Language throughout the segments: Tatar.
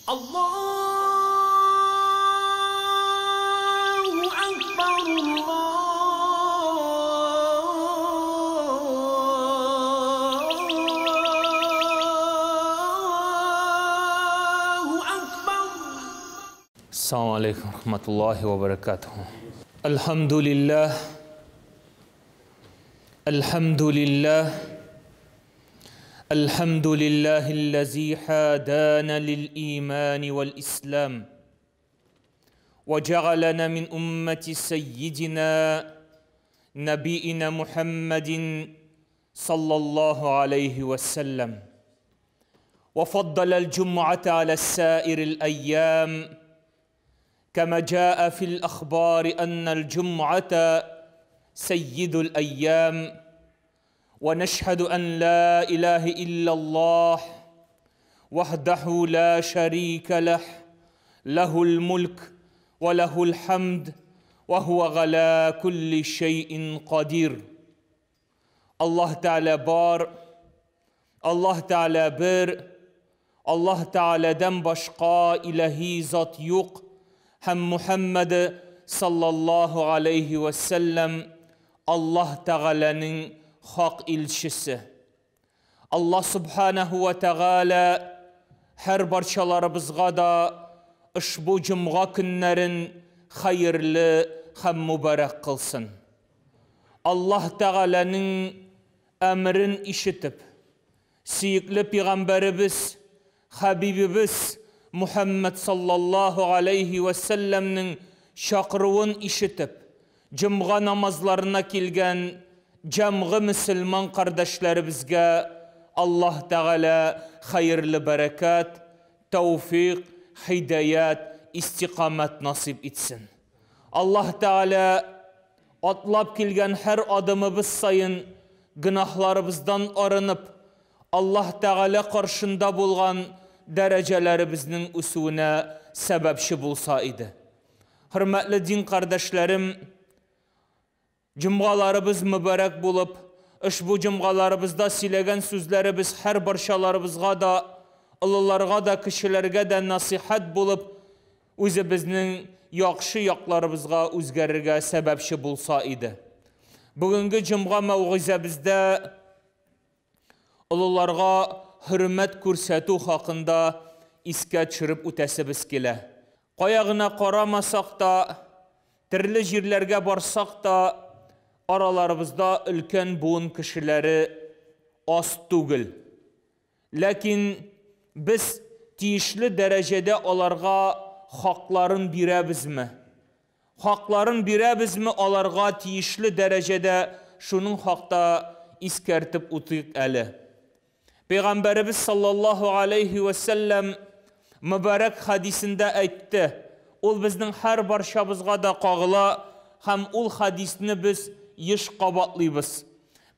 الله أكبر الله أكبر. السلام عليكم ورحمة الله وبركاته. الحمد لله الحمد لله الحمد لله الذي هدانا للإيمان والإسلام وجعلنا من أمة سيدنا نبينا محمد صلى الله عليه وسلم، وفضل الجمعة على سائر الأيام، كما جاء في الأخبار أن الجمعة سيد الأيام. ونشهد أن لا إله إلا الله وحده لا شريك له، له الملك وله الحمد وهو على كل شيء قدير. Allah Teala var, Allah Teala bir, Allah Teala'dan başka ilahi zat yok. Hem Muhammed sallallahu aleyhi ve sellem Allah Teala'nın hak ilçisi. Allah subhanahu ve teala her barçalarımızga da bu cumğa günlerin hayırlı hem mübarek kılsın. Allah Teala'nın emrin işitip, siyikli Peygamberimiz, Habibimiz Muhammed sallallahu aleyhi ve sellem'nin şakırıvın işitip, cumğa namazlarına kilgen cemği Müslüman kardeşlerimizge Allah Teala hayırlı bereket, tevfik, hidayet, istikamet nasip etsin. Allah Teala atlap kilgen her adımımız sayın günahlarımızdan arınıp Allah Teala karşında bulgan derecelerimizin üstüne sebepşi bulsaydı. Hürmetli din kardeşlerim, cumgalarımız mübarek bulup, bu cumgalarımızda silegen sözlerimiz her barşalarımızga da, ılılarga da, kişilerge de nasihat bulup, özümüzün yakşı yaklarımızga özgerirge sebepşi bulsaydı. Bugünkü cumga mevgizemizde ılılarga hürmet kursetu hakkında iske çırıp ötesimiz kele. Koyağına karamasak da, türlü jirlerge barsak da, aralarımızda ülken buğun kişileri az tugul. Lakin biz tiyişli derecede onlarga hakların birebiz mi? Hakların birebiz mi onlarga tiyişli derecede şunun hakta iskertip utık eli. Peygamberimiz sallallahu aleyhi ve sellem mübarek hadisinde aytdı. Ol bizden her barşabızga da qağıla, hem ol hadisini biz yiş qabatlıyız.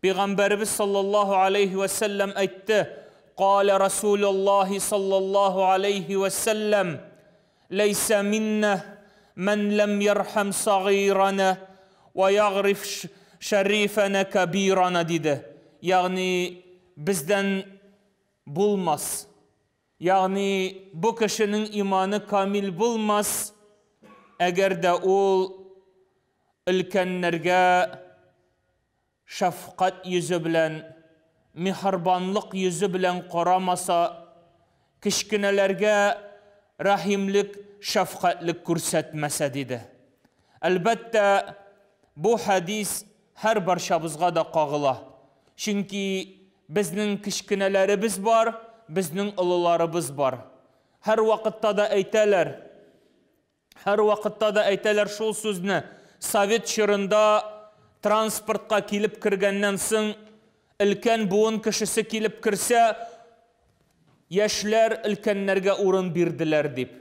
Peygamberimiz sallallahu aleyhi ve sellem aytdı. Qala Resulullah sallallahu aleyhi ve sellem leysa minna men lem yerham sagirana ve yaghrif şerifana kabirana dedi. Yani bizden bulmaz. Yani bu kişinin imanı kamil bulmaz. Eğer de ol ülkenlerge şefkat yüzü bilen, miharbanlık yüzü bilen qaramasa, kişkinelerge rahimlik, şefkatlik kursetmese dedi. Elbette bu hadis her barşabızga da qağıla. Çünkü bizning kişkinelerimiz var, bizning ılılarımız var. Her vakitte da eyteler şol sözünü. Sovet çırında transportka kilip kirgenden soң, ülken buğun kişisi kilip kirse, yaşlar ülkenlerge urun birdiler deyip.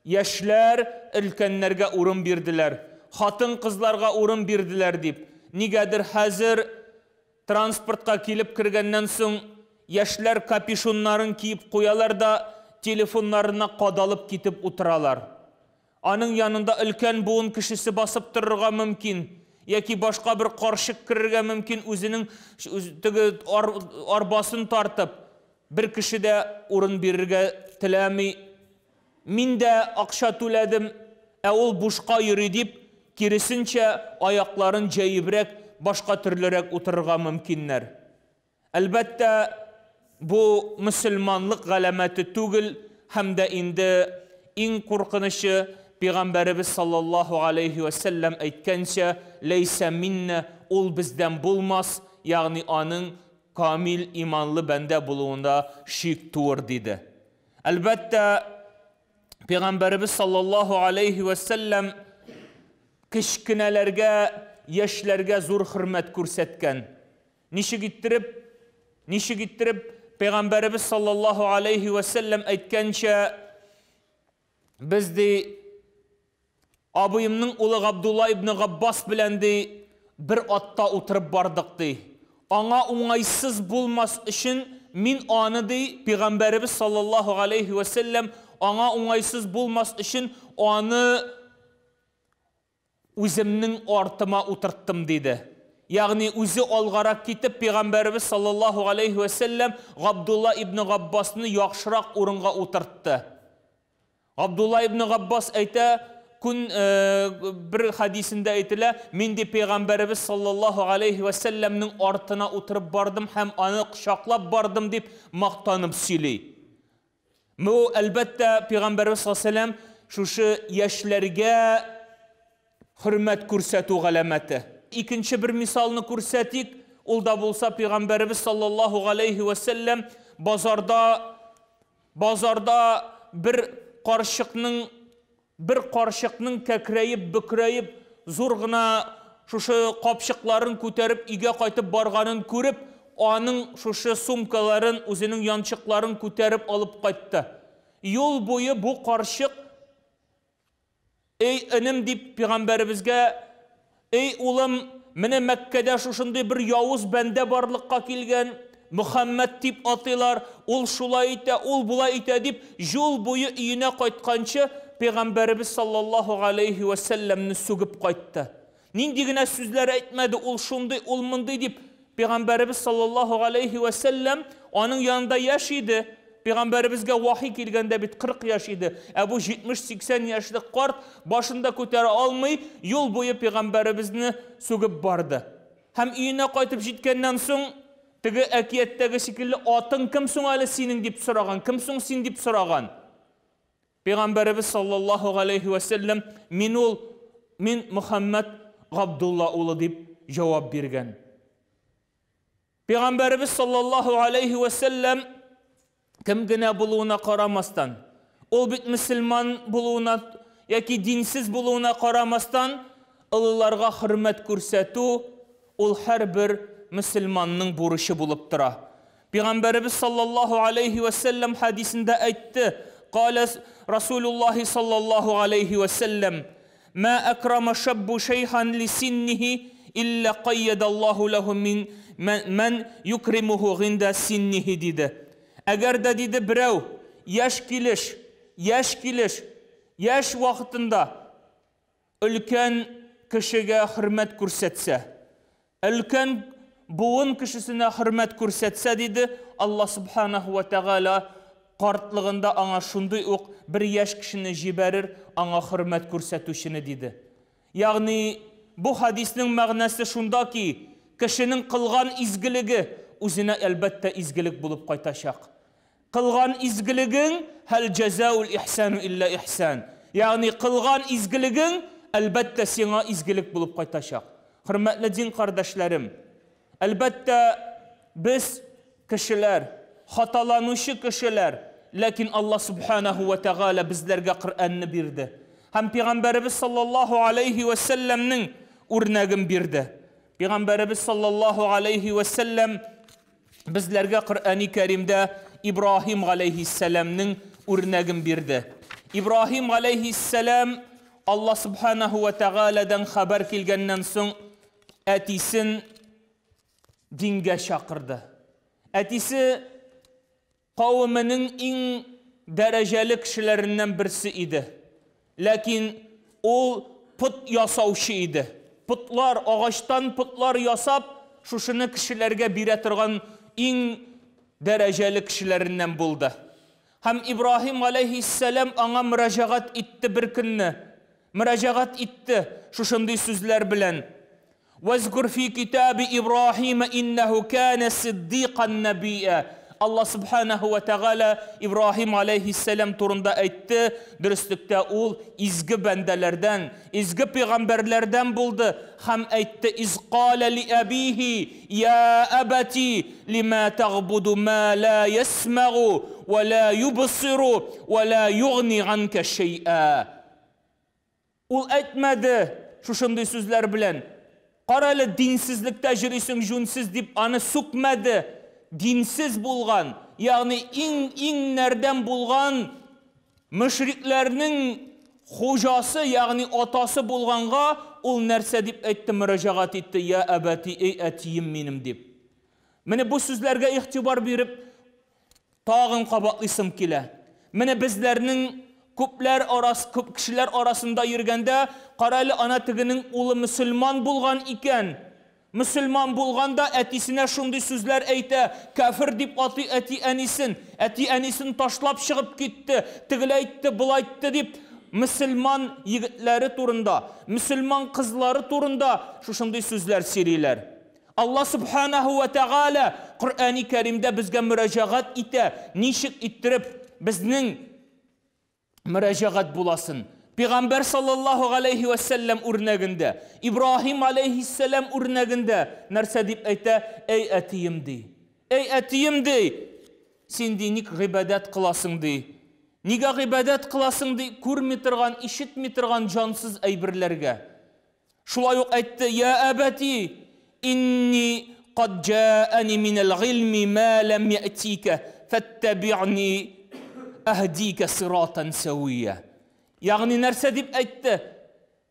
Yaşlar ülkenlerge urun birdiler. Hatın kızlarga urun birdiler deyip. Nigedir hazır transportka kilip kirgenden soң, yaşlar kapişonların kiyip koyalar da telefonlarına qadalıp kitip uturalar. Anın yanında ülken buğun kişisi basıp dururga mümkün. Яки башка bir каршык кирергә мөмкин, үзенең арбасын тартып, bir кеше дә урын бирергә теләми, мин дә акча түләдем, ул бушка йөри дип, киресенчә аякларын җәебрәк, башка төрлерәк утырырга мөмкиннәр. Әлбәттә, бу мөселманлык галәмәте түгел, һәм дә инде иң куркынышы Пәйгамбәрбез саллаллаһу алейхи ва саллям әйткәнчә, лейса минна, ул бездән булмас, ягъни аның камил иманлы бәндә булуында шик туыр диде. Әлбәттә, Пәйгамбәрбез саллаллаһу алейхи ва саллям кечкенәләргә, яшьләргә зур хөрмәт күрсәткән. Ничек иттереп Пәйгамбәрбез саллаллаһу алейхи ва саллям әйткәнчә, без ди абыйымның улы Габдулла ибн Габбас белән ди бер атта утырып бардык ди. Аңа уңайсыз булмас өчен мин аны ди Пәйгамбәрбез саллаллаһу алейхи ва саллям аңа уңайсыз булмас өчен аны үземнең артыма утырттым диде. Ягъни үзе алгарак китеп Пәйгамбәрбез саллаллаһу алейхи ва саллям Габдулла ибн Габбасны яхшырак урынга утыртты. Габдулла ибн Габбас әйтә, bir хадисендә әйтелә, мин ди Пәйгамбәрбез саллаллаһу алейхи ва саллямның артына утырып бардым һәм аны кочаклап бардым дип мактанып сөйли. Бу әлбәттә Пәйгамбәрбез саллаллаһу алейхи ва саллям шушы яшьләргә хөрмәт күрсәтү галәмәте. Икенче бер мисалны күрсәтик, ул да булса Пәйгамбәрбез саллаллаһу алейхи ва саллям базарда bir карчыкның кәкрәеп, бөкрәеп, зур гына шушы капчыкларын күтәреп өйгә кайтып барганын күреп, аның шушы сумкаларын, үзенең янчыкларын күтәреп алып кайтты. Юл буе бу карчык, эй энем дип Пәйгамбәрбезгә, эй улым, менә Мәккәдә шушындый бер явыз бәндә барлыкка килгән, Мөхәммәд дип атыйлар, ул шулай итә, ул булай итә дип, юл буе өенә кайтканчы Пәйгамбәрбез саллаллаһу алейхи ва саллямны сүгеп кайтты. Нинди генә сүзләр әйтмәде, ул шундый, ул мондый дип, Пәйгамбәрбез саллаллаһу алейхи ва саллям аның янында яшь иде. Пәйгамбәрбезгә вахи килгәндә бит 40 яшь иде. Бу 70-80 яшьлек карт башында күтәрә алмый, юл буе Пәйгамбәрбезне сүгеп барды. Һәм өенә кайтып җиткәннән соң, теге әкияттәге шикелле, атың кем соң әле синең дип сораган, кем соң син дип сораган. Пәйгамбәрбез саллаллаһу алейхи ва саллям, мин Мөхәммәд Габдулла улы дип җавап биргән. Пәйгамбәрбез саллаллаһу алейхи ва саллям кем генә булуына карамастан, ул бит мөселман булуына яки динсез булуына карамастан, улларга хөрмәт күрсәтү ул һәрбер мөселманның бурычы булып тора. Пәйгамбәрбез саллаллаһу алейхи ва саллям хадисендә әйтте, قال رسول الله صلى الله عليه وسلم ما أكرم شاب شيخا لسنه إلا قيد الله له من يكرمه عند سنه диде. Әгәр дә диде берәү яшь килеш вакытында өлкән кешегә хөрмәт күрсәтсә, өлкән буын кешесенә хөрмәт күрсәтсә диде, Аллаһ субханаһу ва тәгалә картлыгында аңа шундый ук бер яшь кешене җибәрер, аңа хөрмәт күрсәтүчене диде. Ягъни бу хадисның мәгънәсе шунда ки, кешенең кылган изгелеге үзенә әлбәттә изгелек булып кайтачак. Кылган изгелегең һәл җәзаул ихсану илля ихсан. Ягъни кылган изгелегең әлбәттә сиңа изгелек булып кайтачак. Хөрмәтле дин кардәшләрем, әлбәттә без кешеләр, хаталанучы кешеләр, ләкин Аллаһ субханаһу ва тәгалә безләргә Коръәнне бирде. Һәм Пәйгамбәрбез саллаллаһу алейхи ва саллямның үрнәген бирде. Пәйгамбәрбез саллаллаһу алейхи ва саллям безләргә Коръәни Кәримдә Ибраһим алейхиссәламның үрнәген бирде. Ибраһим алейхиссәлам Аллаһ субханаһу ва тәгаләдән хәбәр килгәннән соң әтисен дингә чакырды. Әтисе кавымының иң дәрәҗәле кешеләреннән берсе иде. Ләкин ул пут ясаучы иде. Путлар, агачтан путлар ясап, шушыны кешеләргә бирә торган иң дәрәҗәле кешеләреннән булды. Һәм Ибраһим алейхиссалам аңа мөрәҗәгать итте бер көнне. Мөрәҗәгать итте шушындый сүзләр белән. وَاذْكُرْ فِي كِتَابِ إِبْرَاهِيمَ إِنَّهُ كَانَ صِدِّيقًا نَبِيًّا. Allah subhanahu wa ta'ala İbrahim aleyhisselam turunda aytdı. Dürüstlükte ol izgi bendelerden, izgi peygamberlerden buldu. Ham aytdı iz qala li abihi ya abati lima ta'budu ma la yasma'u ve la yubsiru ve la yughni anka şey'a. Ol aytmadı şuşunday sözler bilen. Qaralı dinsizlikte jürüsün jünsiz dip anı sukmadı. Dinsiz bulgan, yani nereden bulgan müşriklerinin hocası, yani atası bulganga ol nerse dip etti, müracaat etti. Ya abati ey etiyim benim dip. Mene bu sözlerge ihtibar berip tağın qabatlısım kile. Mene bizlerinin köp kişiler arasında yürgende qaralı ana tiginin ulu Müslüman bulgan iken Müslüman bulganda etisine şunday sözler eyte, kafir dip atı eti enisin taşlap çıkıp gitti, tıglayttı, bulayttı dip, Müslüman yigitleri turunda, Müslüman kızları turunda şunday sözler seriler. Allah subhanahu ve teala Kur'an-ı Kerim'de bizge müracaat ite, nişik ittirip bizning müracaat bulasın. Peygamber sallallahu aleyhi ve sellem örneğinde, İbrahim aleyhisselam örneğinde nerse deyip ayta, ey etiyim dey. Ey etiyim dey. Sen dinik ibadet kılasın dey. Niga ibadet kılasın dey. Kurmitirgan, işitmitirgan cansız eybirlerge. Şulay yok aytdı, ya abati, inni qad ja'ani minel ilmi ma lem ye'tike, fettabi'ni ahdike siratan seviyye. Yani nerse dip aytdı.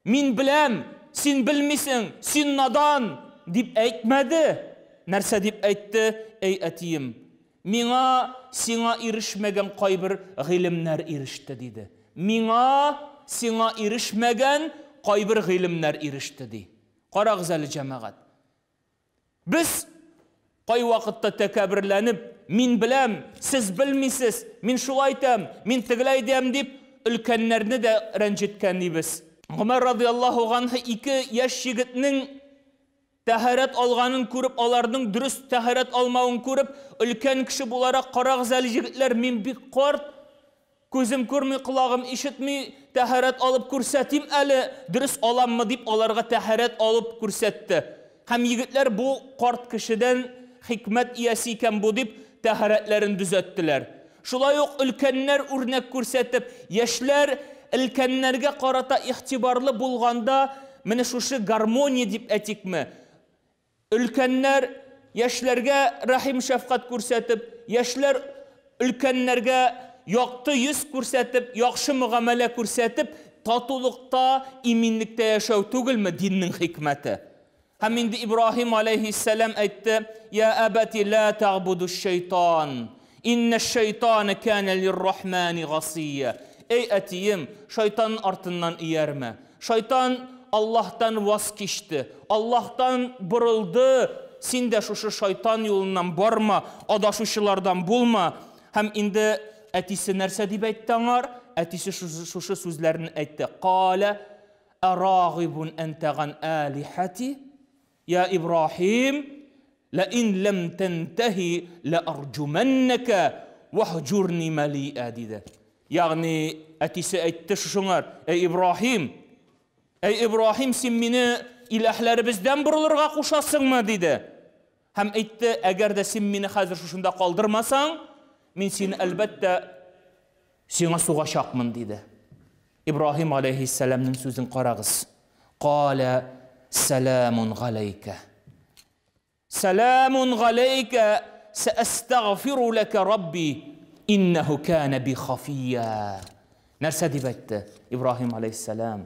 Min bilem, sen bilmisin, sen nadan dip aytmadı. Nerse dip aytdı, ey etiyim. Mina sina erişmegen kaybir ilimler erişti dedi. Mina sina erişmegen kaybir ilimler erişti dedi. Qara güzel cemaat. Biz kay vakitte tekabirlenip, min bilem, siz bilmisiz, min şulaytam, min tiglaydam dip ülkenlerini de rencitkenliyiz. Ömer radıyallahu anh iki yaş yigitinin taharet alganın görüp, onların dürüst taharet almağını görüp, ülken kişi bularak qara güzel yigitler min bir kort, gözüm görmey, kulağım işitmey, taharet alıp көрсәтим әлі, dürüst alam mı deyip onlarga taharet alıp көрсәтті. Hem yigitler bu kort kişiden hikmet iyasiyken bu deyip taharetlerini düzelttiler. Şulay yok ülkenler örnek көрсәтip, yaşlar ülkenlerge qarata ihtibarlı bulganda, mene şuşu garmoniya dip etikmi? Ülkenler yaşlarga rahim şefkat көрсәтip, yaşlar ülkenlerge yoqtı yüz көрсәтip, yaxşı muamele көрсәтip, tatulukta, iminlikte yaşav tugilmi dinnin hikmeti? Hem indi İbrahim aleyhisselam aytdı, ya abati la ta'budu şeytan. İnne şeytanı kâne lirrahmani gasiyye. Ey etiyim, şeytanın artından iyerme. Şeytan Allah'tan vazgeçti. Allah'tan bırıldı. Sen de şu şeytan yolundan barma. Adaşuşulardan bulma. Hem indi etisi nerse deyip ayttanlar. Etisi şu sözlerini aytdı. Kâle erâgibun entegan âlihati. Ya İbrahim, لَاِنْ لَمْ تَنْتَهِ لَاَرْجُمَنَّكَ وَحْجُرْنِ مَلِيئَ dedi. Yani etisi aytdı şunlar. Ey İbrahim sen meni ilahlarımızdan burulurga kuşasın mı dedi. Hem aytdı eğer de sen meni hazır şunda kaldırmasan, men seni elbette sana suğa şakmın dedi. İbrahim aleyhisselam'ın sözün qarağız. Qala selamun aleyke. Selamun aleyke seestağfiru leke Rabbi innehu kâne bi khafiyya. Nerse dibetti İbrahim aleyhisselam.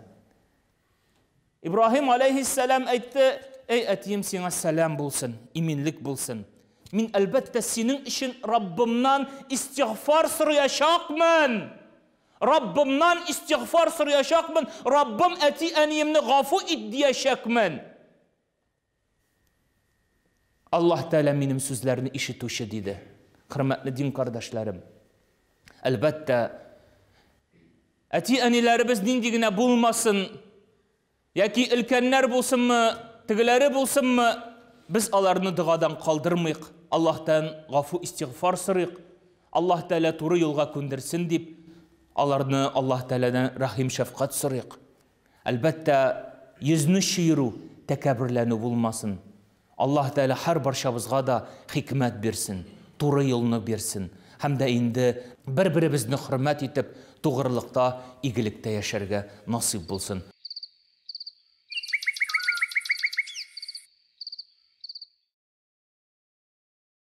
İbrahim aleyhisselam aytdı, ey etiyim sana selam bulsun, iminlik bulsun. Min elbette senin için Rabbimden istiğfar sırayacakmın. Rabbimden istiğfar sırayacakmın. Rabbim eti eniyimni gafu idiyecekmın. Allah Teala benim sözlerini işituşu dedi. Hürmetli din kardeşlerim. Әлбәттә, әти-әниләребез нинди генә булмасын, яки өлкәннәр булсынмы, тегеләре булсынмы, без аларны дұғадан қалдырмыйк. Аллаһтан гафу истигъфар сорыйк. Аллаһ Тәала туры юлга күндерсен дип, аларны Аллаһ Тәаладан рахим шәфкать сорыйк. Әлбәттә, йөзне шиыру, тәкәббүрләнү булмасын. Аллаһ Тәала һәр барчабызга да хикмәт бирсен, туры юлны бирсен. Һәм дә инде бер-беребезне хөрмәт итеп, тугрылыкта, игелектә яшәргә насыйп булсын.